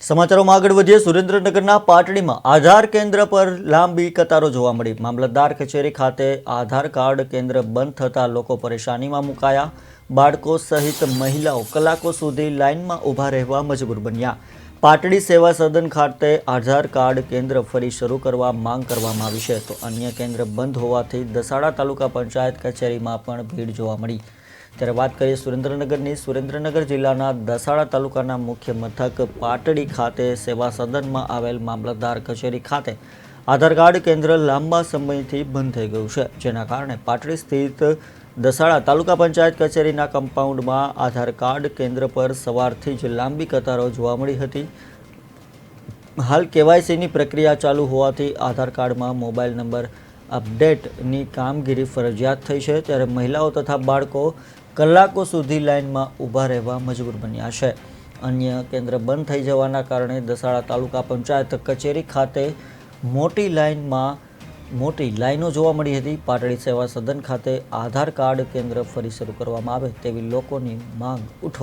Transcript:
સમાચારોમાં આગળ વધીએ. સુરેન્દ્રનગરના પાટડીમાં આધાર કેન્દ્ર પર લાંબી કતારો જોવા મળી. મામલતદાર કચેરી ખાતે આધાર કાર્ડ કેન્દ્ર બંધ થતાં લોકો પરેશાનીમાં મુકાયા. બાળકો સહિત મહિલાઓ કલાકો સુધી લાઇનમાં ઊભા રહેવા મજબૂર બન્યા. પાટડી સેવા સદન ખાતે આધાર કાર્ડ કેન્દ્ર ફરી શરૂ કરવા માંગ કરવામાં આવી છે, તો અન્ય કેન્દ્ર બંધ હોવાથી દસાડા તાલુકા પંચાયત કચેરીમાં પણ ભીડ જોવા મળી. ત્યારે વાત કરીએ સુરેન્દ્રનગરની. સુરેન્દ્રનગર જિલ્લાના દસાડા તાલુકાના મુખ્ય મથક પાટડી ખાતે સેવા સદનમાં આવેલ મામલતદાર કચેરી ખાતે આધાર કાર્ડ કેન્દ્ર લાંબા સમયથી બંધ થઈ ગયું છે, જેના કારણે પાટડી સ્થિત દસાડા તાલુકા પંચાયત કચેરીના કમ્પાઉન્ડમાં આધાર કાર્ડ કેન્દ્ર પર સવારથી જ લાંબી કતારો જોવા મળી હતી. હાલ કેવાયસીની પ્રક્રિયા ચાલુ હોવાથી આધાર કાર્ડમાં મોબાઈલ નંબર અપડેટની કામગીરી ફરજિયાત થઈ છે, ત્યારે મહિલાઓ તથા બાળકો કલાકો સુધી લાઇનમાં ઊભા રહેવા મજબૂર બન્યા છે. અન્ય કેન્દ્ર બંધ થઈ જવાના કારણે દસાડા તાલુકા પંચાયત કચેરી ખાતે મોટી લાઈનો જોવા મળી હતી. પાટડી સેવા સદન ખાતે આધાર કાર્ડ કેન્દ્ર ફરી શરૂ કરવામાં આવે તેવી લોકોની માંગ ઉઠવા